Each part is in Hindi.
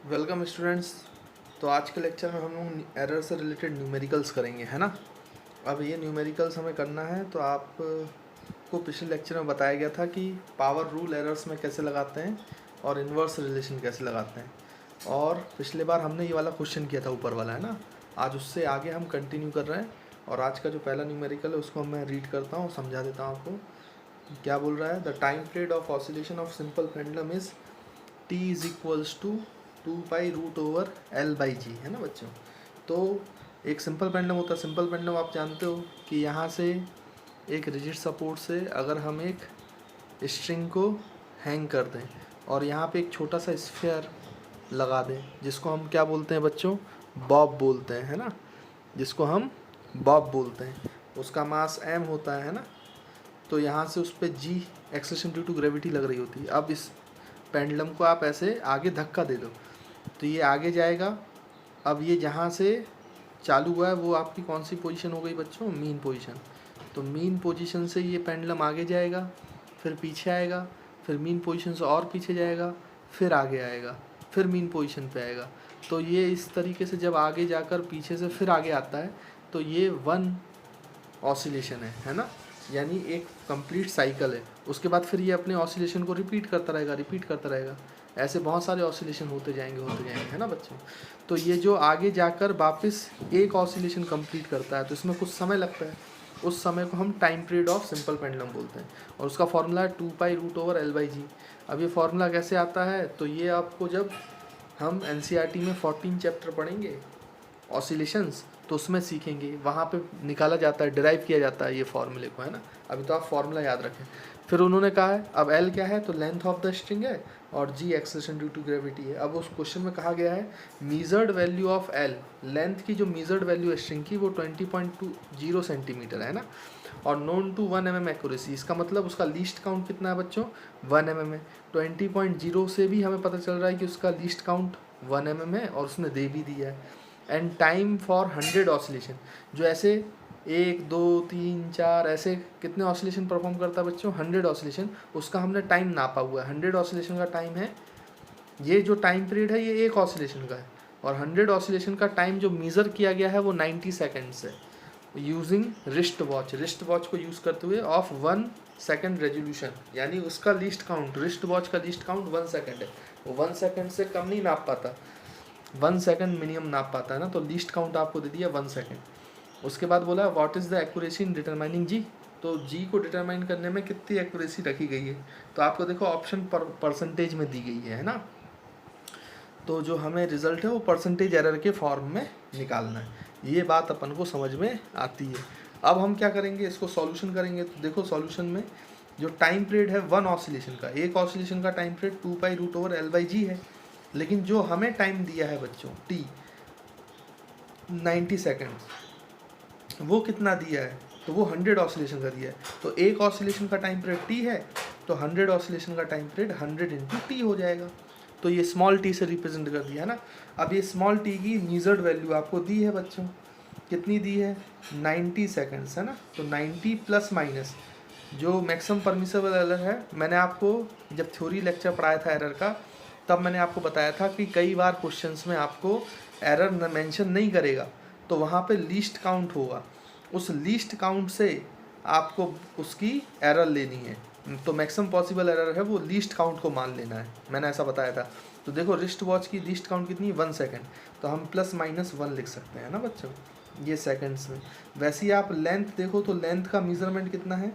Welcome students. तो आज के लेक्चर में हम लोग एरर से रिलेटेड न्यूमेरिकल्स करेंगे, है ना। अब ये न्यूमेरिकल्स हमें करना है तो आपको पिछले लेक्चर में बताया गया था कि पावर रूल एरर्स में कैसे लगाते हैं और इन्वर्स रिलेशन कैसे लगाते हैं। और पिछले बार हमने ये वाला क्वेश्चन किया था, ऊपर वाला, है ना। आज उससे आगे हम कंटिन्यू कर रहे हैं और आज का जो पहला न्यूमेरिकल है उसको मैं रीड करता हूँ, समझा देता हूँ आपको क्या बोल रहा है। The time period of oscillation of simple pendulum is t is equals to 2π√L/g, है ना बच्चों। तो एक सिंपल पेंडुलम होता है। सिंपल पेंडुलम आप जानते हो कि यहाँ से एक रिजिड सपोर्ट से अगर हम एक स्ट्रिंग को हैंग कर दें और यहाँ पे एक छोटा सा स्फीयर लगा दें, जिसको हम क्या बोलते हैं बच्चों, बॉब बोलते हैं, है ना। जिसको हम बॉब बोलते हैं, उसका मास m होता है ना। तो यहाँ से उस पर g acceleration due to gravity लग रही होती है। अब इस पेंडुलम को आप ऐसे आगे धक्का दे दो तो ये आगे जाएगा। अब ये जहाँ से चालू हुआ है वो आपकी कौन सी पोजीशन हो गई बच्चों, मीन पोजीशन। तो मीन पोजीशन से ये पेंडुलम आगे जाएगा, फिर पीछे आएगा, फिर मीन पोजीशन से और पीछे जाएगा, फिर आगे आएगा, फिर मीन पोजीशन पे आएगा। तो ये इस तरीके से जब आगे जाकर पीछे से फिर आगे आता है तो ये वन ऑसिलेशन है ना। यानी एक कंप्लीट साइकिल है। उसके बाद फिर ये अपने ऑसिलेशन को रिपीट करता रहेगा। ऐसे बहुत सारे ऑसिलेशन होते जाएंगे, है ना बच्चों। तो ये जो आगे जाकर वापस एक ऑसिलेशन कंप्लीट करता है तो इसमें कुछ समय लगता है। उस समय को हम time period of simple pendulum बोलते हैं और उसका फॉर्मूला है 2π√L/g। अब ये फॉर्मूला कैसे आता है, तो ये आपको जब हम NCERT में 14 चैप्टर पढ़ेंगे ऑसिलेशंस तो उसमें सीखेंगे, वहाँ पे निकाला जाता है, डिराइव किया जाता है ये फॉर्मूले को, है ना। अभी तो आप फॉर्मूला याद रखें। फिर उन्होंने कहा है अब L क्या है, तो लेंथ ऑफ द स्ट्रिंग है और G acceleration due to gravity है। अब उस क्वेश्चन में कहा गया है measured value of L, length की जो मीजर्ड वैल्यू है स्ट्रिंग की वो 20.20 सेंटीमीटर है ना। और नोन टू 1 mm एक्यूरेसी, इसका मतलब उसका लीस्ट काउंट कितना है बच्चों, 1 mm है। 20.0 से भी हमें पता चल रहा है कि उसका लीस्ट काउंट 1 mm है और उसने दे भी दिया है। एंड टाइम फॉर 100 ऑसिलेशन, जो ऐसे 1 2 3 4 ऐसे कितने ऑसिलेशन परफॉर्म करता है बच्चों, 100 ऑसिलेशन, उसका हमने टाइम नापा हुआ है। 100 ऑसिलेशन का टाइम है, ये जो टाइम पीरियड है ये एक ऑसिलेशन का है। और 100 ऑसिलेशन का टाइम जो मेज़र किया गया है वो 90 सेकेंड्स है, यूजिंग रिस्ट वॉच को यूज़ करते हुए ऑफ 1 सेकेंड रेजोल्यूशन। यानी उसका लीस्ट काउंट, रिस्ट वॉच का लीस्ट काउंट 1 सेकेंड है। वो 1 सेकेंड से कम नहीं नाप पाता, 1 सेकेंड मिनिमम नाप पाता है ना। तो लीस्ट काउंट आपको दे दिया 1 सेकेंड। उसके बाद बोला what is the accuracy in determining G, तो जी को डिटरमाइन करने में कितनी एक्यूरेसी रखी गई है, तो आपको देखो ऑप्शन परसेंटेज में दी गई है ना। तो जो हमें रिजल्ट है वो परसेंटेज एरर के फॉर्म में निकालना है। ये बात अपन को समझ में आती है। अब हम क्या करेंगे, इसको सॉल्यूशन करेंगे। तो देखो सॉल्यूशन में जो टाइम पीरियड है वन ऑसिलेशन का, एक ऑसिलेशन का टाइम पीरियड 2π√L/g है। लेकिन जो हमें टाइम दिया है बच्चों t 90 सेकेंड, वो कितना दिया है, तो वो 100 ऑसिलेशन का दिया है। तो एक ऑसिलेशन का टाइम पीरियड t है तो 100 ऑसिलेशन का टाइम पीरियड 100 × t हो जाएगा। तो ये स्मॉल t से रिप्रेजेंट कर दिया है ना। अब ये स्मॉल t की मीजर्ड वैल्यू आपको दी है बच्चों, कितनी दी है, 90 सेकेंड्स, है ना। तो 90 प्लस माइनस जो मैक्सिमम परमिसेबल एरर है, मैंने आपको जब थ्योरी लेक्चर पढ़ाया था एरर का तब मैंने आपको बताया था कि कई बार क्वेश्चंस में आपको एरर मेंशन नहीं करेगा तो वहाँ पे लीस्ट काउंट होगा, उस लीस्ट काउंट से आपको उसकी एरर लेनी है। तो मैक्सिमम पॉसिबल एरर है वो लीस्ट काउंट को मान लेना है, मैंने ऐसा बताया था। तो देखो रिस्ट वॉच की लीस्ट काउंट कितनी, 1 सेकेंड, तो हम +-1 लिख सकते हैं ना बच्चों, ये सेकेंड्स में। वैसे ही आप लेंथ देखो तो लेंथ का मेजरमेंट कितना है,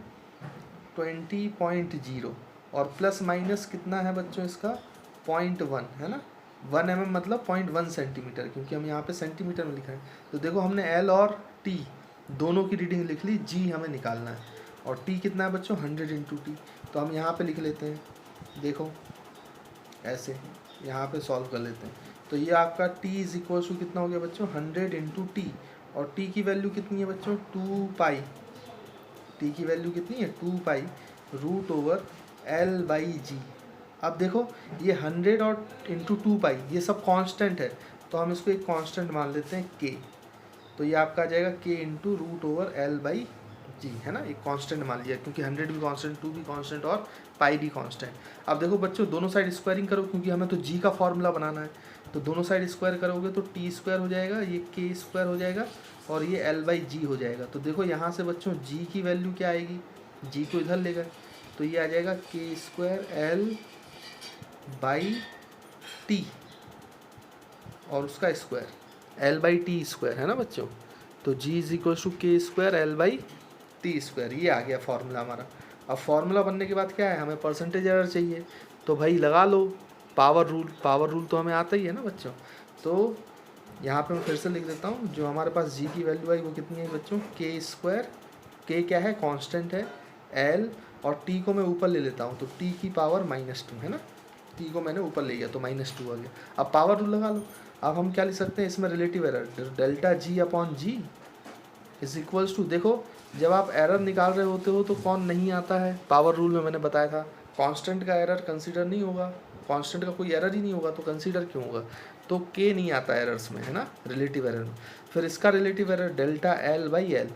20.0 और प्लस माइनस कितना है बच्चों इसका, 0.1 है ना। 1 mm मतलब 0.1 सेंटीमीटर, क्योंकि हम यहाँ पे सेंटीमीटर में लिखा है। तो देखो हमने L और T दोनों की रीडिंग लिख ली, G हमें निकालना है और T कितना है बच्चों, 100 × T। तो हम यहाँ पे लिख लेते हैं, देखो ऐसे यहाँ पे सॉल्व कर लेते हैं। तो ये आपका T इज इक्वल टू कितना हो गया बच्चों, 100 × T, और T की वैल्यू कितनी है बच्चों, 2π। T की वैल्यू कितनी है, 2π√L/g। अब देखो ये 100 और इंटू 2π ये सब कांस्टेंट है, तो हम इसको एक कांस्टेंट मान लेते हैं k। तो ये आपका आ जाएगा k √L/g, है ना। एक कांस्टेंट मान लिया क्योंकि 100 भी कांस्टेंट, 2 भी कांस्टेंट और पाई भी कांस्टेंट। अब देखो बच्चों दोनों साइड स्क्वायरिंग करो क्योंकि हमें तो g का फॉर्मूला बनाना है। तो दोनों साइड स्क्वायर करोगे तो टी स्क्वायर हो जाएगा, ये के स्क्वायर हो जाएगा और ये एल बाई जी हो जाएगा। तो देखो यहाँ से बच्चों जी की वैल्यू क्या आएगी, जी को इधर ले गए तो ये आ जाएगा के स्क्वायर एल बाई टी और उसका square L by T square है ना बच्चों। तो जी इज इक्वल टू के square L by T square, ये आ गया फॉर्मूला हमारा। अब फॉर्मूला बनने के बाद क्या है, हमें परसेंटेज एरर चाहिए, तो भाई लगा low power rule. Power rule तो हमें आता ही है ना बच्चों। तो यहाँ पे मैं फिर से लिख देता हूँ, जो हमारे पास जी की वैल्यू आई वो कितनी है बच्चों, के स्क्वायर, के क्या है कांस्टेंट है, एल और टी को मैं ऊपर ले लेता हूँ तो टी की पावर -2 है ना, टी को मैंने ऊपर ले गया तो -2 आ गया। अब पावर रूल लगा लो। अब हम क्या लिख सकते हैं इसमें, relative error delta g upon g is equals to, देखो जब आप एरर निकाल रहे होते हो तो कौन नहीं आता है, पावर रूल में मैंने बताया था कांस्टेंट का एरर कंसीडर नहीं होगा, कांस्टेंट का कोई एरर ही नहीं होगा तो कंसीडर क्यों होगा, तो के नहीं आता एरर्स में है ना, रिलेटिव एरर में। फिर इसका relative error delta L by L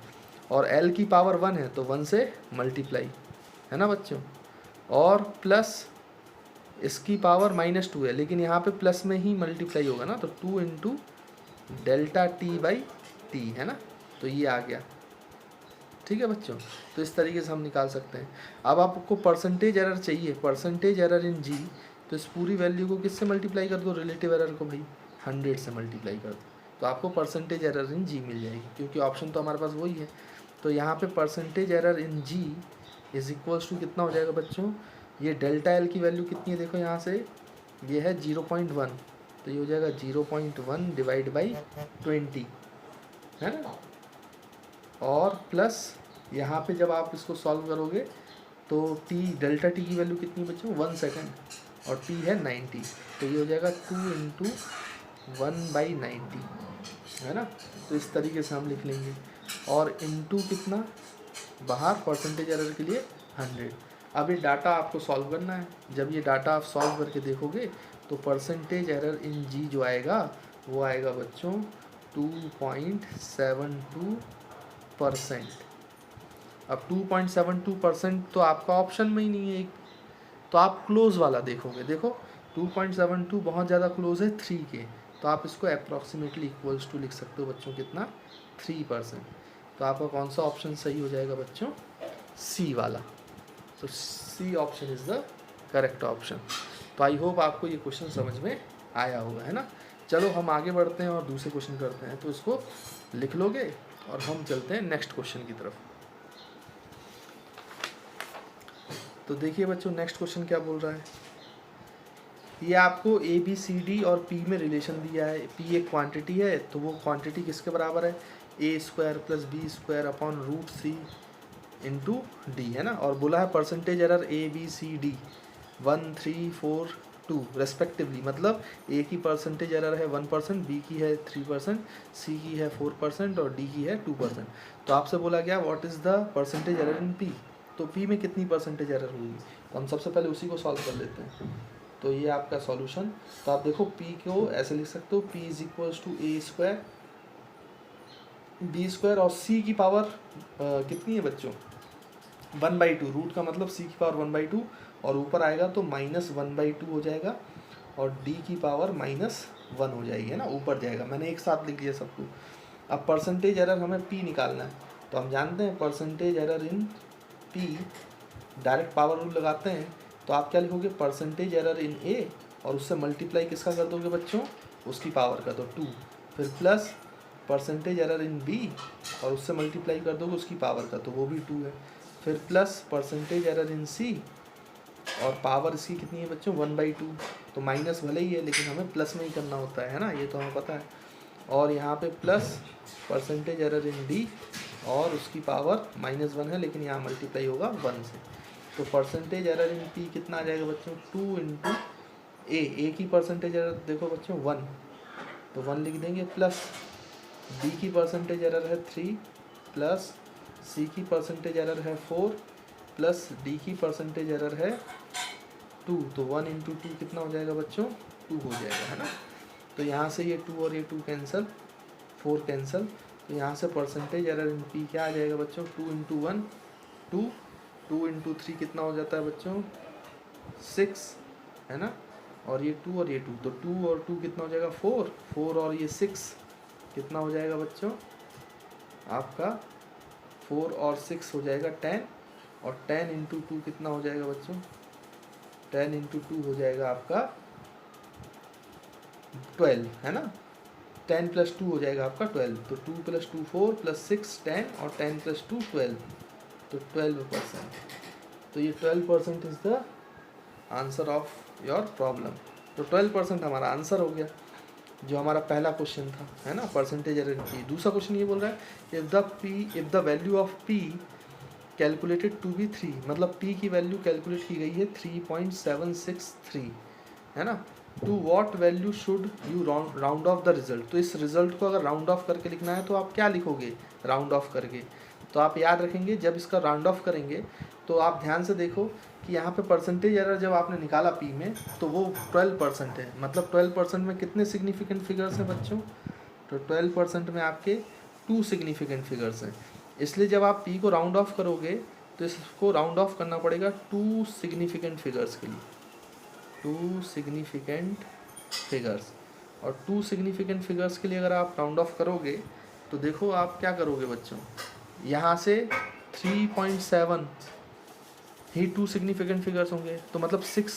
और एल की पावर 1 है तो 1 से मल्टीप्लाई है ना बच्चों, और प्लस इसकी पावर -2 है लेकिन यहाँ पे प्लस में ही मल्टीप्लाई होगा ना, तो 2 into delta T by T है ना, तो ये आ गया। ठीक है बच्चों, तो इस तरीके से हम निकाल सकते हैं। अब आपको परसेंटेज एरर चाहिए, परसेंटेज एरर इन जी, तो इस पूरी वैल्यू को किससे मल्टीप्लाई कर दो, रिलेटिव एरर को भाई 100 से मल्टीप्लाई कर दो तो आपको परसेंटेज एरर इन जी मिल जाएगी, क्योंकि ऑप्शन तो हमारे पास वही है। तो यहाँ पे percentage error in g is equals to कितना हो जाएगा बच्चों, ये डेल्टा एल की वैल्यू कितनी है देखो यहाँ से, ये है 0.1 तो ये हो जाएगा 0.1 डिवाइड बाई 20 है ना, और प्लस यहाँ पे जब आप इसको सॉल्व करोगे तो टी डेल्टा टी की वैल्यू कितनी बच्चों 1 सेकेंड और टी है 90 तो ये हो जाएगा 2 इंटू 1/90 है ना। तो इस तरीके से हम लिख लेंगे, और इंटू कितना बाहर परसेंटेज एरर के लिए 100। अब ये डाटा आपको सॉल्व करना है, जब ये डाटा आप सॉल्व करके देखोगे तो परसेंटेज एरर इन जी जो आएगा वो आएगा बच्चों 2.72%। अब 2.72% तो आपका ऑप्शन में ही नहीं है एक, तो आप क्लोज वाला देखोगे, देखो 2.72 बहुत ज़्यादा क्लोज है 3 के, तो आप इसको अप्रॉक्सीमेटली इक्वल्स टू लिख सकते हो बच्चों कितना 3%। तो आपका कौन सा ऑप्शन सही हो जाएगा बच्चों, सी वाला। तो C option is the correct option. तो आई होप आपको ये क्वेश्चन समझ में आया होगा है ना। चलो हम आगे बढ़ते हैं और दूसरे क्वेश्चन करते हैं, तो इसको लिख लोगे और हम चलते हैं नेक्स्ट क्वेश्चन की तरफ। तो देखिए बच्चों नेक्स्ट क्वेश्चन क्या बोल रहा है, ये आपको ए बी सी डी और पी में रिलेशन दिया है। पी एक क्वांटिटी है तो वो क्वांटिटी किसके बराबर है, A square plus B square upon root C into D है ना, और बोला है percentage error A B C D 1, 3, 4, 2 respectively, मतलब ए की परसेंटेज एरर है 1%, बी की है 3%, सी की है 4% और डी की है 2%। तो आपसे बोला गया what is the percentage error in P, तो पी में कितनी परसेंटेज एरर होगी, तो हम सबसे पहले उसी को सॉल्व कर लेते हैं। तो ये आपका सॉल्यूशन, तो आप देखो पी को ऐसे लिख सकते हो, P is equals to A square B square और सी की पावर कितनी है बच्चों 1/2, रूट का मतलब सी की पावर 1/2 और ऊपर आएगा तो -1/2 हो जाएगा और डी की पावर -1 हो जाएगी है ना, ऊपर जाएगा। मैंने एक साथ लिख दिया सबको। अब परसेंटेज एरर हमें पी निकालना है, तो हम जानते हैं percentage error in P, direct power rule लगाते हैं, तो आप क्या लिखोगे परसेंटेज एरर इन ए और उससे मल्टीप्लाई किसका कर दोगे बच्चों, उसकी पावर का, तो 2, फिर plus percentage error in B और उससे मल्टीप्लाई कर दोगे उसकी पावर का, तो वो भी 2 है, फिर प्लस परसेंटेज एरर इन सी और पावर इसकी कितनी है बच्चों 1/2, तो माइनस भले ही है लेकिन हमें प्लस में ही करना होता है ना, ये तो हमें पता है, और यहाँ पे प्लस परसेंटेज एरर इन डी और उसकी पावर -1 है लेकिन यहाँ मल्टीप्लाई होगा 1 से। तो परसेंटेज एरर इन पी कितना आ जाएगा बच्चों 2 इंटू ए की परसेंटेज एरर देखो बच्चों 1, तो 1 लिख देंगे, प्लस डी की परसेंटेज एरर है 3, प्लस सी की परसेंटेज एरर है 4, प्लस डी की परसेंटेज एरर है 2, तो 1 इंटू 2 कितना हो जाएगा बच्चों 2 हो जाएगा है ना। तो यहाँ से ये 2 और ये 2 कैंसिल, 4 कैंसिल, तो यहाँ से परसेंटेज एरर इन पी क्या आ जाएगा बच्चों 2 इंटू 1 2, 2 इंटू 3 कितना हो जाता है बच्चों 6 है ना, और ये 2 और ये 2, तो 2 और 2 कितना हो जाएगा 4, 4 और ये 6 कितना हो जाएगा बच्चों आपका 4 और 6 हो जाएगा 10, और 10 इंटू 2 कितना हो जाएगा बच्चों 10 इंटू 2 हो जाएगा आपका 12, है ना। 10 प्लस 2 हो जाएगा आपका 12, तो 2 प्लस 2 4 प्लस 6 10 और 10 प्लस 2 12, तो 12%। तो ये 12% is the answer of your problem. तो 12% हमारा आंसर हो गया, जो हमारा पहला क्वेश्चन था, है ना, परसेंटेज एरर की। दूसरा क्वेश्चन ये बोल रहा है if the value of p calculated to be 3, मतलब p की वैल्यू कैलकुलेट की गई है 3.763, है ना। To what value should you round off the result. तो इस रिजल्ट को अगर राउंड ऑफ करके लिखना है तो आप क्या लिखोगे राउंड ऑफ करके। तो आप याद रखेंगे जब इसका राउंड ऑफ करेंगे तो आप ध्यान से देखो कि यहाँ पे परसेंटेज एरर जब आपने निकाला p में तो वो 12% है। मतलब 12% में कितने सिग्निफिकेंट फिगर्स हैं बच्चों, तो 12% में आपके 2 सिग्निफिकेंट फिगर्स हैं। इसलिए जब आप p को राउंड ऑफ करोगे तो इसको राउंड ऑफ करना पड़ेगा 2 सिग्निफिकेंट फिगर्स के लिए, 2 सिग्निफिकेंट फिगर्स। और 2 सिग्निफिकेंट फिगर्स के लिए अगर आप राउंड ऑफ करोगे तो देखो आप क्या करोगे बच्चों, यहाँ से 3.7 ही 2 सिग्निफिकेंट फिगर्स होंगे, तो मतलब 6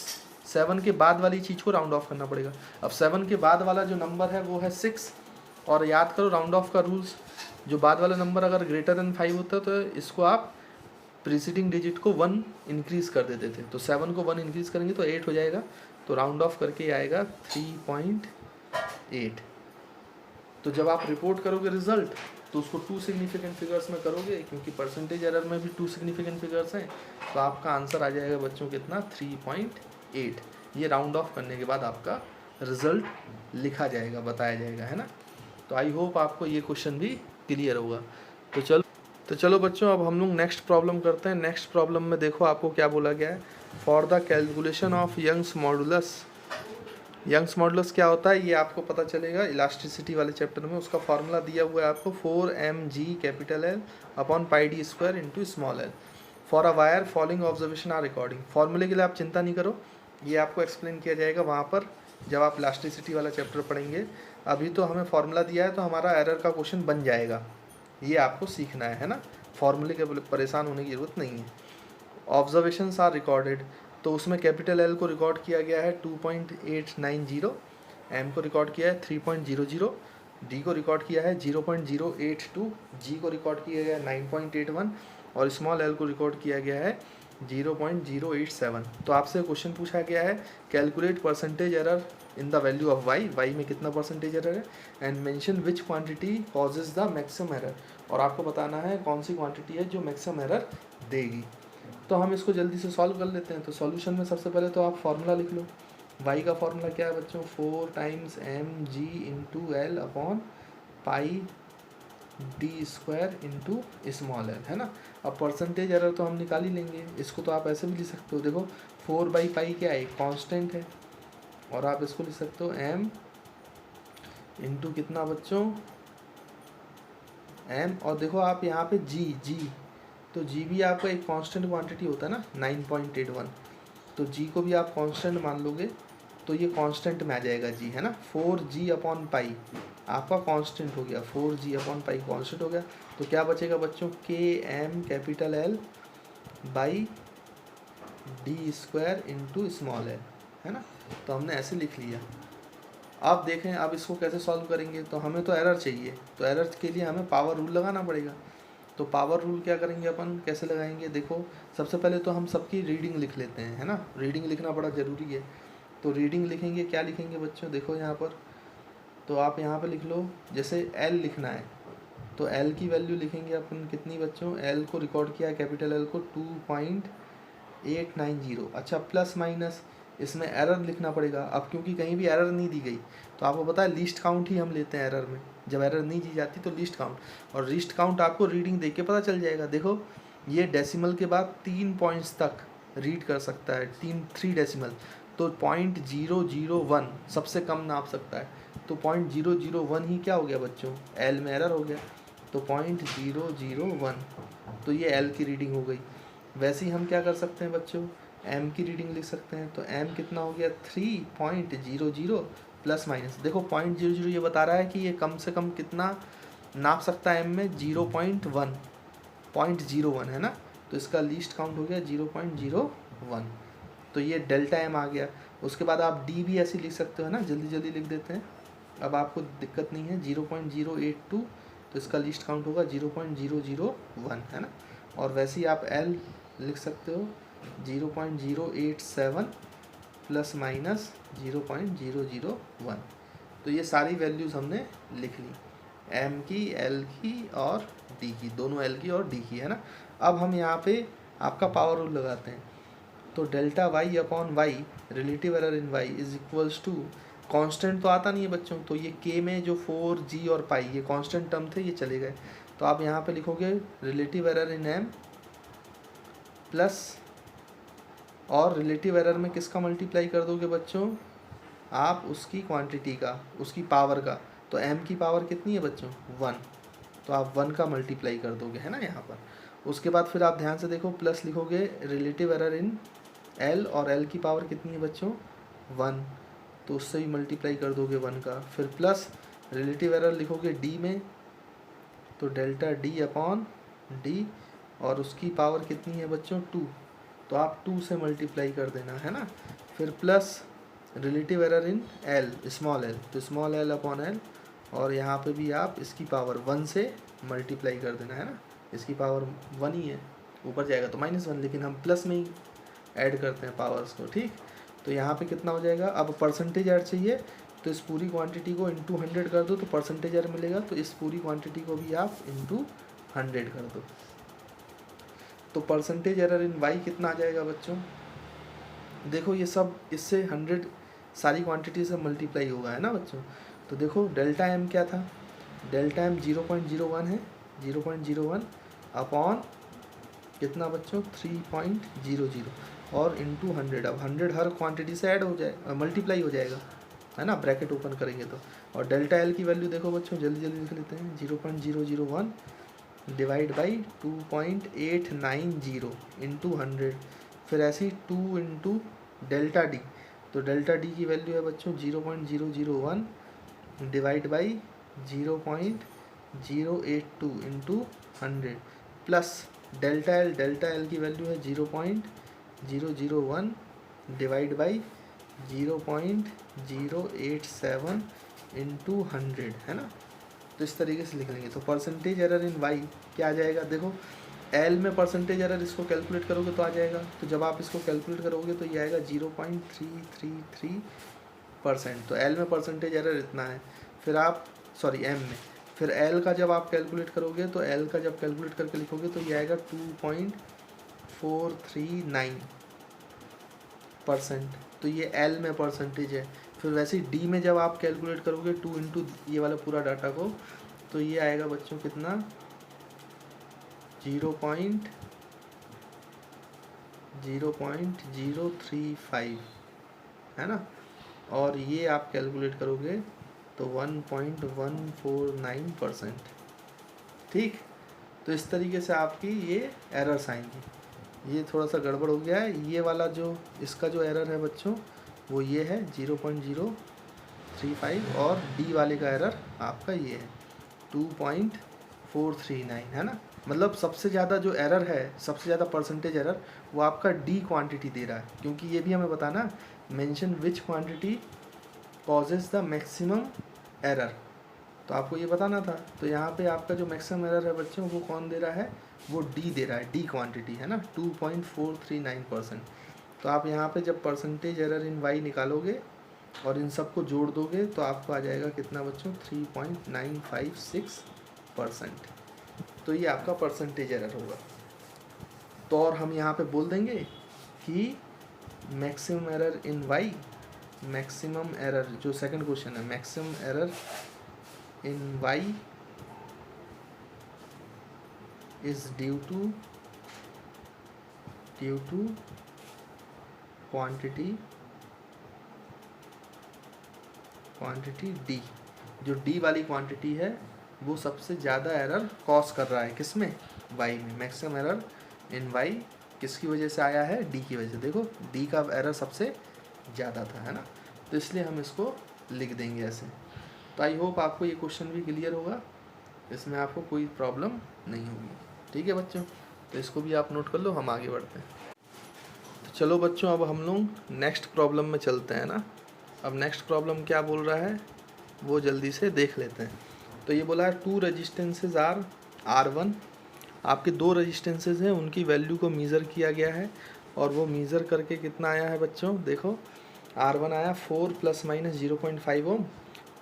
7 के बाद वाली चीज़ को राउंड ऑफ करना पड़ेगा। अब 7 के बाद वाला जो नंबर है वो है 6, और याद करो राउंड ऑफ का रूल्स, जो बाद वाला नंबर अगर ग्रेटर देन 5 होता है तो इसको आप प्रीसीडिंग डिजिट को 1 इंक्रीज़ कर देते थे। तो 7 को 1 इंक्रीज़ करेंगे तो 8 हो जाएगा, तो राउंड ऑफ करके आएगा 3.8। तो जब आप रिपोर्ट करोगे रिजल्ट तो उसको 2 सिग्निफिकेंट फिगर्स में करोगे, क्योंकि परसेंटेज एरर में भी 2 सिग्निफिकेंट फिगर्स हैं, तो आपका आंसर आ जाएगा बच्चों कितना 3.8। ये राउंड ऑफ करने के बाद आपका रिजल्ट लिखा जाएगा, बताया जाएगा, है ना। तो आई होप आपको ये क्वेश्चन भी क्लियर होगा। तो चलो बच्चों अब हम लोग नेक्स्ट प्रॉब्लम करते हैं। नेक्स्ट प्रॉब्लम में देखो आपको क्या बोला गया है, for the calculation of Young's modulus. Young's modulus क्या होता है ये आपको पता चलेगा इलास्टिसिटी वाले चैप्टर में। उसका फॉर्मूला दिया हुआ है आपको 4mg capital L upon pi D square into small L for a wire following observation are recording. फॉर्मूले के लिए आप चिंता नहीं करो, ये आपको एक्सप्लेन किया जाएगा वहाँ पर जब आप इलास्टिसिटी वाला चैप्टर पढ़ेंगे। अभी तो हमें फॉर्मूला दिया है तो हमारा एरर का क्वेश्चन बन जाएगा, ये आपको सीखना है ना। फॉर्मूले के परेशान होने की ज़रूरत नहीं है। ऑब्जर्वेशंस आर रिकॉर्डेड, तो उसमें कैपिटल एल को रिकॉर्ड किया गया है 2.890, एम को रिकॉर्ड किया है 3.00, डी को रिकॉर्ड किया है 0.082, जी को रिकॉर्ड किया गया है 9.81 और स्मॉल एल को रिकॉर्ड किया गया है 0.087। तो आपसे क्वेश्चन पूछा गया है calculate percentage error in the value of Y, Y में कितना परसेंटेज एरर है, and mention which quantity causes the maximum error, और आपको बताना है कौन सी क्वांटिटी है जो मैक्सिमम एरर देगी। तो हम इसको जल्दी से सॉल्व कर लेते हैं। तो सॉल्यूशन में सबसे पहले तो आप फार्मूला लिख लो। वाई का फार्मूला क्या है बच्चों, 4 times M G into L upon pi D square into small L, है ना। अब परसेंटेज एरर तो हम निकाल ही लेंगे, इसको तो आप ऐसे भी लिख सकते हो। देखो 4/पाई क्या है, कांस्टेंट है, और आप इसको लिख सकते हो एम इंटू कितना बच्चों एम, और देखो आप यहाँ पे जी तो जी भी आपका एक कांस्टेंट क्वांटिटी होता है ना 9.81, तो जी को भी आप कांस्टेंट मान लोगे तो ये कांस्टेंट में आ जाएगा जी, है ना। 4g अपॉन पाई आपका कांस्टेंट हो गया, 4g अपॉन पाई कांस्टेंट हो गया। तो क्या बचेगा बच्चों, K M capital L by D square into small L, है ना। तो हमने ऐसे लिख लिया। अब देखें अब इसको कैसे सॉल्व करेंगे, तो हमें तो एरर चाहिए, तो एरर के लिए हमें पावर रूल लगाना पड़ेगा। तो पावर रूल क्या करेंगे अपन, कैसे लगाएंगे, देखो सबसे पहले तो हम सबकी रीडिंग लिख लेते हैं, है ना। रीडिंग लिखना बड़ा ज़रूरी है। तो रीडिंग लिखेंगे, क्या लिखेंगे बच्चों, देखो यहाँ पर, तो आप यहाँ पे लिख लो, जैसे एल लिखना है तो एल की वैल्यू लिखेंगे अपन कितनी बच्चों, एल को रिकॉर्ड किया कैपिटल एल को 2.890। अच्छा प्लस माइनस इसमें एरर लिखना पड़ेगा। अब क्योंकि कहीं भी एरर नहीं दी गई तो आपको पता है लीस्ट काउंट ही हम लेते हैं एरर में, जब एरर नहीं दी जाती तो लीस्ट काउंट, और लीस्ट काउंट आपको रीडिंग देख के पता चल जाएगा। देखो ये डेसिमल के बाद 3 पॉइंट्स तक रीड कर सकता है, 3 डेसिमल, तो 0.001 सबसे कम नाप सकता है, तो 0.001 ही क्या हो गया बच्चों, एल में एरर हो गया, तो 0.001, तो ये एल की रीडिंग हो गई। वैसे ही हम क्या कर सकते हैं बच्चों, एम की रीडिंग लिख सकते हैं। तो एम कितना हो गया 3.00 प्लस माइनस, देखो 0.00 ये बता रहा है कि ये कम से कम कितना नाप सकता है एम में, 0.1 है ना। तो इसका लीस्ट काउंट हो गया 0.01, तो ये डेल्टा एम आ गया। उसके बाद आप डी भी ऐसे लिख सकते हो ना, जल्दी जल्दी लिख देते हैं, अब आपको दिक्कत नहीं है। 0.082, तो इसका लीस्ट काउंट होगा 0.001 है ना। और वैसे ही आप एल लिख सकते हो 0.087 प्लस माइनस 0.001। तो ये सारी वैल्यूज़ हमने लिख ली, एम की, एल की और डी की, दोनों एल की और डी की है ना। अब हम यहाँ पे आपका पावर रूल लगाते हैं। तो delta Y upon Y, relative error in Y is equals to, constant तो आता नहीं है बच्चों, तो ये के में जो 4 जी और पाई ये कांस्टेंट टर्म थे, ये चले गए। तो आप यहाँ पे लिखोगे relative error in M plus, और रिलेटिव एरर में किसका मल्टीप्लाई कर दोगे बच्चों, आप उसकी क्वांटिटी का, उसकी पावर का। तो एम की पावर कितनी है बच्चों 1, तो आप 1 का मल्टीप्लाई कर दोगे है ना यहाँ पर। उसके बाद फिर आप ध्यान से देखो, प्लस लिखोगे रिलेटिव एरर इन एल, और एल की पावर कितनी है बच्चों 1, तो उससे ही मल्टीप्लाई कर दोगे 1 का। फिर प्लस रिलेटिव एरर लिखोगे डी में, तो डेल्टा डी अपॉन डी, और उसकी पावर कितनी है बच्चों 2, तो आप 2 से मल्टीप्लाई कर देना है ना। फिर plus relative error in L, small L, तो स्मॉल एल अपॉन एल, और यहाँ पे भी आप इसकी पावर 1 से मल्टीप्लाई कर देना है ना। इसकी पावर 1 ही है, ऊपर जाएगा तो -1, लेकिन हम प्लस में ही ऐड करते हैं पावर्स को, ठीक। तो यहाँ पे कितना हो जाएगा, अब परसेंटेज एड चाहिए, तो इस पूरी क्वांटिटी को इंटू 100 कर दो तो परसेंटेज एरर मिलेगा, तो इस पूरी क्वांटिटी को भी आप इंटू 100 कर दो। तो परसेंटेज एरर इन वाई कितना आ जाएगा बच्चों, देखो ये सब इससे 100 सारी क्वांटिटी से मल्टीप्लाई होगा है ना बच्चों। तो देखो डेल्टा एम क्या था, डेल्टा एम 0.01 है, 0.01 अपॉन कितना बच्चों 3.00 और इंटू 100। अब 100 हर क्वांटिटी से ऐड हो जाए, मल्टीप्लाई हो जाएगा है ना, ब्रैकेट ओपन करेंगे तो। और डेल्टा एल की वैल्यू देखो बच्चों, जल्दी जल्दी लिख लेते हैं, 0.001 डिवाइड बाई 2.890 इंटू 100। फिर ऐसे ही 2 इंटू डेल्टा डी, तो डेल्टा डी की वैल्यू है बच्चों 0.001 divide by 0.082 into 100 plus delta L की वैल्यू है 0.001 डिवाइड बाई 0.087 इंटू 100 है ना। तो इस तरीके से लिख लेंगे। तो परसेंटेज एरर इन वाई क्या आ जाएगा, देखो एल में परसेंटेज एरर इसको कैलकुलेट करोगे तो आ जाएगा, तो जब आप इसको कैलकुलेट करोगे तो ये आएगा 0.333%। तो एल में परसेंटेज एरर इतना है। फिर आप सॉरी एम में, फिर एल का जब आप कैलकुलेट करोगे तो एल का जब कैलकुलेट करके लिखोगे तो ये आएगा 2.439%। तो ये एल में परसेंटेज है। फिर वैसे ही डी में जब आप कैलकुलेट करोगे 2 इंटू ये वाला पूरा डाटा को, तो ये आएगा बच्चों कितना 0.035 है ना। और ये आप कैलकुलेट करोगे तो 1.149%, ठीक। तो इस तरीके से आपकी ये एरर्स आएंगी। ये थोड़ा सा गड़बड़ हो गया है, ये वाला जो इसका जो एरर है बच्चों वो ये है 0.035, और डी वाले का एरर आपका ये है 2.439 है ना। मतलब सबसे ज़्यादा जो एरर है, सबसे ज़्यादा परसेंटेज एरर वो आपका डी क्वांटिटी दे रहा है, क्योंकि ये भी हमें बताना mention which quantity causes the maximum error, तो आपको ये बताना था। तो यहाँ पे आपका जो मैक्सिमम एरर है बच्चों वो कौन दे रहा है, वो डी दे रहा है, डी क्वांटिटी है ना 2.439%। तो आप यहाँ पे जब परसेंटेज एरर इन वाई निकालोगे और इन सब को जोड़ दोगे तो आपको आ जाएगा कितना बच्चों 3.956%। तो ये आपका परसेंटेज एरर होगा। तो और हम यहाँ पे बोल देंगे कि maximum error in Y, maximum error जो सेकंड क्वेश्चन है, maximum error in Y is due to quantity D. जो डी वाली क्वांटिटी है वो सबसे ज़्यादा एरर कॉज कर रहा है, किसमें, वाई में। मैक्सिमम एरर इन वाई किसकी वजह से आया है, डी की वजह से। देखो डी का एरर सबसे ज़्यादा था, है ना, तो इसलिए हम इसको लिख देंगे ऐसे। तो आई होप आपको ये क्वेश्चन भी क्लियर होगा, इसमें आपको कोई प्रॉब्लम नहीं होगी। ठीक है बच्चों, तो इसको भी आप नोट कर लो, हम आगे बढ़ते हैं। तो चलो बच्चों, अब हम लोग नेक्स्ट प्रॉब्लम में चलते हैं ना। अब नेक्स्ट प्रॉब्लम क्या बोल रहा है वो जल्दी से देख लेते हैं। तो ये बोला है 2 रेजिस्टेंसेज आर R1, आपके 2 रेजिस्टेंसेज हैं, उनकी वैल्यू को मीज़र किया गया है और वो मीज़र करके कितना आया है बच्चों, देखो R1 आया 4 ± 0.5 ओम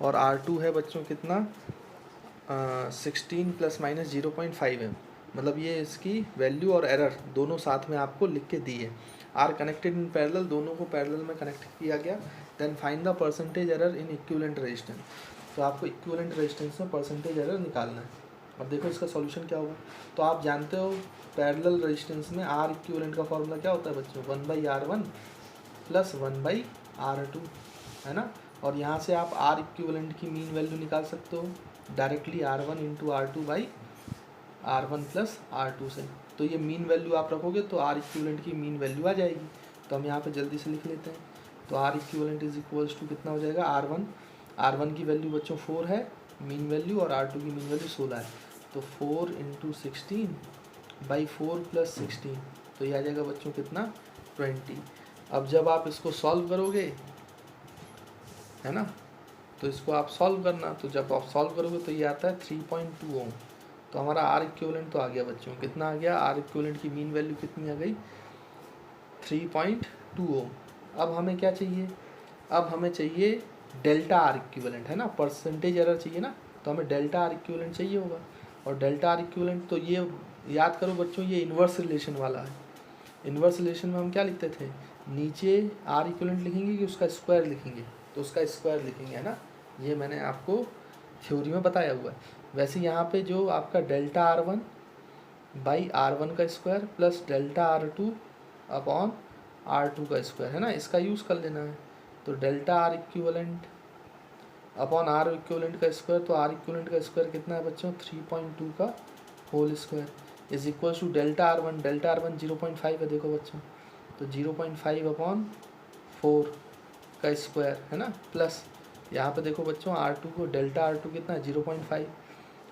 और R2 है बच्चों कितना 16 ± 0.5 एम। मतलब ये इसकी वैल्यू और एरर दोनों साथ में आपको लिख के दी है। आर कनेक्टेड इन पैरेलल, दोनों को पैरेलल में कनेक्ट किया गया। Then find the percentage error in equivalent resistance, तो आपको इक्विवेलेंट रेजिस्टेंस में परसेंटेज एरर निकालना है। अब देखो इसका सॉल्यूशन क्या होगा। तो आप जानते हो पैरेलल रेजिस्टेंस में आर इक्विवेलेंट का फॉर्मूला क्या होता है बच्चों, 1/R1 + 1/R2, है ना। और यहाँ से आप आर इक्विवेलेंट की मीन वैल्यू निकाल सकते हो डायरेक्टली R1 × R2/R1 + R2 से। तो ये मीन वैल्यू आप रखोगे तो आर इक्विवेलेंट की मीन वैल्यू आ जाएगी। तो हम यहाँ पे जल्दी से लिख लेते हैं। तो आर इक्विवेलेंट = कितना हो जाएगा, R1 की वैल्यू बच्चों 4 है मीन वैल्यू और R2 की मीन वैल्यू 16 है। तो 4 × 16/4 + 16, तो ये आ जाएगा बच्चों कितना 20। अब जब आप इसको सॉल्व करोगे, है ना, तो इसको आप सॉल्व करना, तो जब आप सॉल्व करोगे तो ये आता है 3.2 ओम। तो हमारा आर इक्विवेलेंट तो आ गया बच्चों, कितना आ गया, आर इक्विवेलेंट की मीन वैल्यू कितनी आ गई 3.2 ओम। अब हमें क्या चाहिए, अब हमें चाहिए डेल्टा आर इक्विवेलेंट, है ना, परसेंटेज एरर चाहिए ना, तो हमें डेल्टा आर इक्विवेलेंट चाहिए होगा। और डेल्टा आर इक्विवेलेंट तो ये याद करो बच्चों, ये इन्वर्स रिलेशन वाला है। इन्वर्स रिलेशन में हम क्या लिखते थे, नीचे आर इक्विवेलेंट लिखेंगे कि उसका स्क्वायर लिखेंगे, तो उसका स्क्वायर लिखेंगे, है ना। ये मैंने आपको थ्योरी में बताया हुआ है। वैसे यहाँ पे जो आपका डेल्टा R1/R1 का square plus delta R2 upon R2 का स्क्वायर, है ना, इसका यूज़ कर लेना है। तो delta R equivalent upon R equivalent का स्क्वायर, तो आर इक्विवेलेंट का स्क्वायर कितना है बच्चों 3.2 का होल स्क्वायर = डेल्टा R1 0.5 है, देखो बच्चों, तो 0.5/4 का स्क्वायर, है ना, प्लस यहाँ पे देखो बच्चों R2 को, डेल्टा R2 कितना है 0.5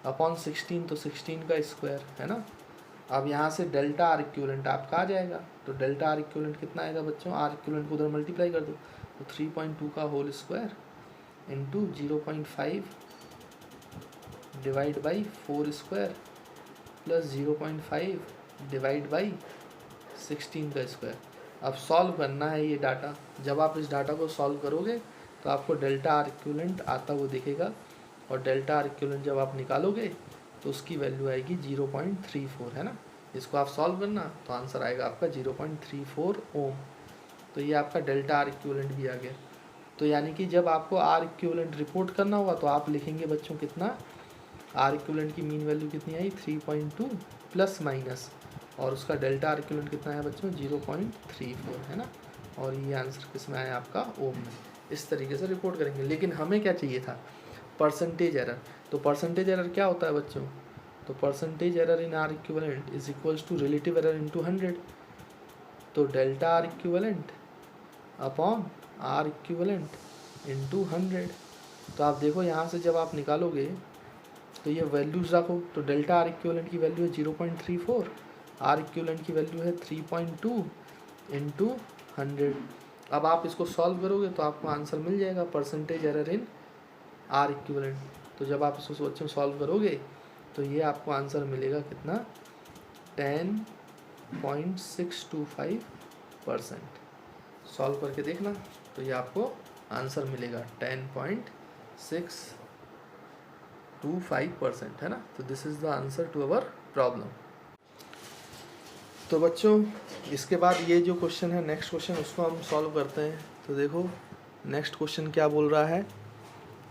अपॉन 16, तो 16 का स्क्वायर, है ना। अब यहाँ से डेल्टा आर इक्विवेलेंट आपका आ जाएगा। तो डेल्टा आर इक्विवेलेंट कितना आएगा बच्चों, आर इक्विवेलेंट को उधर मल्टीप्लाई कर दो, तो 3.2 का whole square into 0.5 divide by 4 square plus 0.5 divide by 16 का स्क्वायर। अब सॉल्व करना है ये डाटा। जब आप इस डाटा को सॉल्व करोगे तो आपको डेल्टा आर इक्विवेलेंट आता वो दिखेगा, और डेल्टा आर इक्विवेलेंट जब आप निकालोगे तो उसकी वैल्यू आएगी 0.34, है ना। इसको आप सॉल्व करना तो आंसर आएगा आपका 0.34 ओम। तो ये आपका डेल्टा आर इक्विवेलेंट भी आ गया। तो यानी कि जब आपको आर इक्विवेलेंट रिपोर्ट करना होगा तो आप लिखेंगे बच्चों कितना, आर इक्विवेलेंट की मीन वैल्यू कितनी आई 3.2 प्लस माइनस, और उसका डेल्टा आर इक्विवेलेंट कितना है बच्चों 0.34, है ना। और ये आंसर किस में आया आपका ओम में। इस तरीके से रिपोर्ट करेंगे। लेकिन हमें क्या चाहिए था, परसेंटेज एरर। तो परसेंटेज एरर क्या होता है बच्चों, तो percentage error in R equivalent = relative error into 100। तो delta R equivalent upon R equivalent into 100। तो आप देखो यहाँ से जब आप निकालोगे तो ये वैल्यूज़ रखो, तो डेल्टा आर इक्विवेलेंट की वैल्यू है 0.34, आर इक्विवेलेंट की वैल्यू है 3.2 इंटू 100। अब आप इसको सॉल्व करोगे तो आपको आंसर मिल जाएगा percentage error in R equivalent. तो जब आप इसको बच्चों सॉल्व करोगे तो ये आपको आंसर मिलेगा कितना 10.625%। सॉल्व करके देखना तो ये आपको आंसर मिलेगा 10.625%, है ना। तो this is the answer to our problem. तो बच्चों इसके बाद ये जो क्वेश्चन है, नेक्स्ट क्वेश्चन, उसको हम सॉल्व करते हैं। तो देखो नेक्स्ट क्वेश्चन क्या बोल रहा है,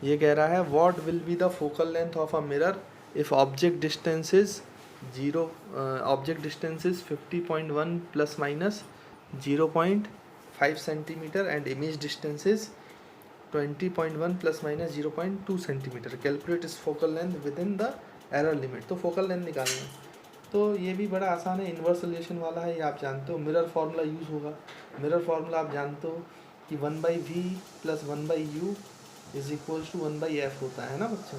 ये कह रहा है what will be the focal length of a mirror if object distance is 50.1 plus minus 0.5 centimetre and image distance is 20.1 plus minus 0.2 centimetre. Calculate its focal length within the error limit. तो फोकल लेंथ निकालना है। तो ये भी बड़ा आसान है, इन्वर्स रिलेशन वाला है, ये आप जानते हो। मिरर फार्मूला यूज़ होगा। मिरर फार्मूला आप जानते हो कि 1/v + 1/u = 1/f होता है ना बच्चों,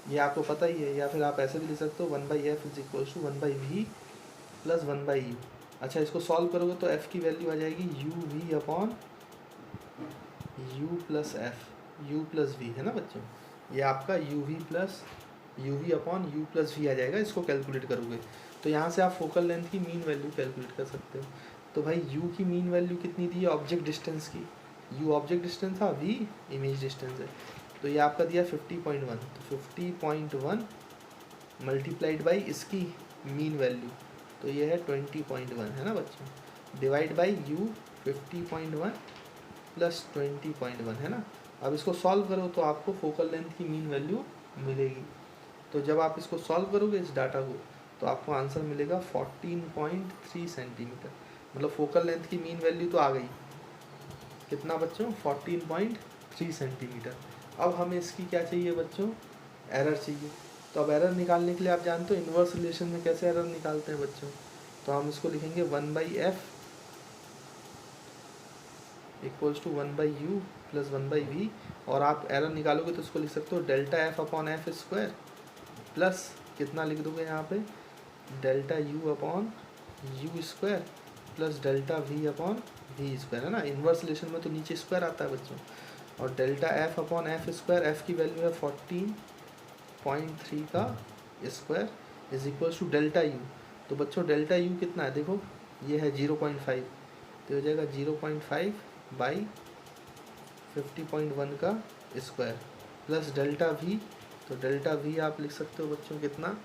ये आपको पता ही है। या फिर आप ऐसे भी लिख सकते हो 1/f = 1/v + 1/u। अच्छा, इसको सॉल्व करोगे तो f की वैल्यू आ जाएगी uv/u + f, u + v है ना बच्चों। ये आपका uv + v आ जाएगा। इसको कैलकुलेट करोगे तो यहाँ से आप फोकल लेंथ की मीन वैल्यू कैलकुलेट कर सकते हो। तो भाई u की मीन वैल्यू कितनी दी है ऑब्जेक्ट डिस्टेंस की, u ऑब्जेक्ट डिस्टेंस था, v इमेज डिस्टेंस है, तो ये आपका दिया 50.1। तो 50.1 मल्टीप्लाइड बाई इसकी मीन वैल्यू, तो ये है 20.1 है ना बच्चों, डिवाइड बाई u 50.1 + 20.1 है ना। अब इसको सॉल्व करो तो आपको फोकल लेंथ की मीन वैल्यू मिलेगी। तो जब आप इसको सॉल्व करोगे इस डाटा को तो आपको आंसर मिलेगा 14.3 सेंटीमीटर। मतलब फोकल लेंथ की मीन वैल्यू तो आ गई, कितना बच्चों, 14.3 सेंटीमीटर। अब हमें इसकी क्या चाहिए बच्चों, एरर चाहिए। तो अब एरर निकालने के लिए आप जानते हो इन्वर्स रिलेशन में कैसे एरर निकालते हैं बच्चों। तो हम इसको लिखेंगे 1/f = 1/u + 1/v, और आप एरर निकालोगे तो इसको लिख सकते हो ΔF/f² प्लस कितना लिख दोगे यहाँ पे, ΔU/u² प्लस ΔV/v² है ना। इन्वर्स रिलेशन में तो नीचे स्क्वायर आता है बच्चों। और ΔF/f², f की वैल्यू है 14.3 का स्क्वायर = ΔU। तो बच्चों ΔU कितना है, देखो ये है 0.5, तो हो जाएगा 0.5/50.1 का स्क्वायर प्लस ΔV। तो ΔV आप लिख सकते हो बच्चों कितना,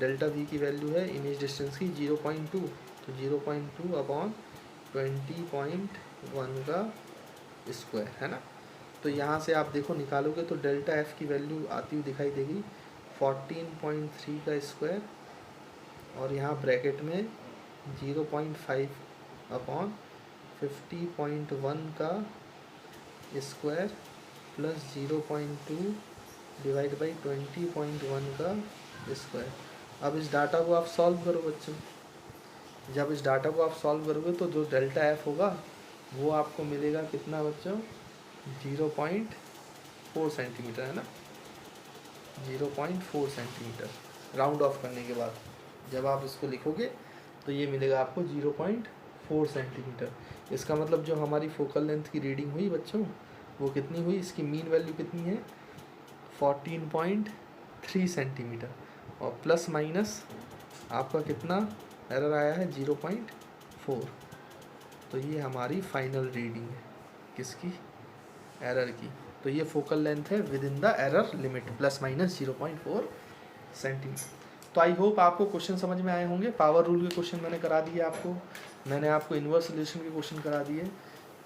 ΔV की वैल्यू है इमेज डिस्टेंस की 0.2, तो 0.2/20.1 का स्क्वायर है ना। तो यहाँ से आप देखो निकालोगे तो ΔF की वैल्यू आती हुई दिखाई देगी 14.3 का स्क्वायर, और यहाँ ब्रैकेट में 0.5/50.1 का स्क्वायर प्लस 0.2/20.1 का स्क्वायर। अब इस डाटा को आप सॉल्व करो बच्चों। जब इस डाटा को आप सॉल्व करोगे तो जो ΔF होगा वो आपको मिलेगा कितना बच्चों, 0.4 सेंटीमीटर है ना, 0.4 सेंटीमीटर राउंड ऑफ करने के बाद जब आप इसको लिखोगे तो ये मिलेगा आपको 0.4 सेंटीमीटर। इसका मतलब जो हमारी फोकल लेंथ की रीडिंग हुई बच्चों वो कितनी हुई, इसकी मीन वैल्यू कितनी है 14.3 सेंटीमीटर, और प्लस माइनस आपका कितना एरर आया है 0.4। तो ये हमारी फाइनल रीडिंग है किसकी, एरर की। तो ये फोकल लेंथ है with in the error limit ±0.4 centimetre. तो आई होप आपको क्वेश्चन समझ में आए होंगे। पावर रूल के क्वेश्चन मैंने करा दिए आपको, मैंने आपको इन्वर्स रिलेशन के क्वेश्चन करा दिए,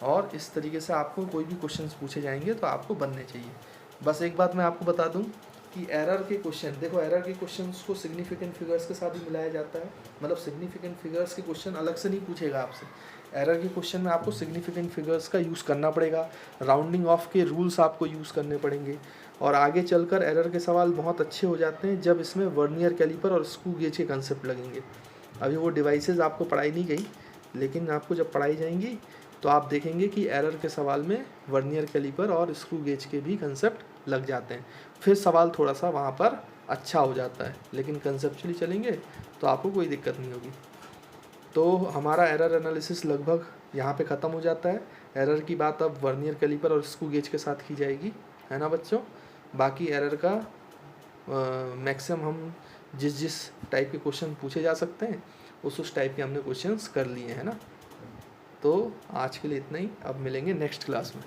और इस तरीके से आपको कोई भी क्वेश्चन पूछे जाएंगे तो आपको बनने चाहिए। बस एक बात मैं आपको बता दूं कि एरर के क्वेश्चन, देखो एरर के क्वेश्चंस को सिग्निफिकेंट फिगर्स के साथ ही मिलाया जाता है। मतलब सिग्निफिकेंट फिगर्स के क्वेश्चन अलग से नहीं पूछेगा आपसे, एरर के क्वेश्चन में आपको सिग्निफिकेंट फिगर्स का यूज़ करना पड़ेगा, राउंडिंग ऑफ के रूल्स आपको यूज़ करने पड़ेंगे, और आगे चलकर एरर के सवाल बहुत अच्छे हो जाते हैं जब इसमें वर्नियर कैलिपर और स्क्रू गेज के कंसेप्ट लगेंगे। अभी वो डिवाइसेस आपको पढ़ाई नहीं गई, लेकिन आपको जब पढ़ाई जाएंगी तो आप देखेंगे कि एरर के सवाल में वर्नियर कैलिपर और स्क्रू गेज के भी कंसेप्ट लग जाते हैं। फिर सवाल थोड़ा सा वहाँ पर अच्छा हो जाता है, लेकिन कंसेप्चुअली चलेंगे तो आपको कोई दिक्कत नहीं होगी। तो हमारा एरर एनालिसिस लगभग यहाँ पे ख़त्म हो जाता है। एरर की बात अब वर्नियर कैलिपर और स्क्रू गेज के साथ की जाएगी, है ना बच्चों। बाकी एरर का मैक्सिमम हम जिस टाइप के क्वेश्चन पूछे जा सकते हैं उस टाइप के हमने क्वेश्चंस कर लिए हैं ना। तो आज के लिए इतना ही, अब मिलेंगे नेक्स्ट क्लास में।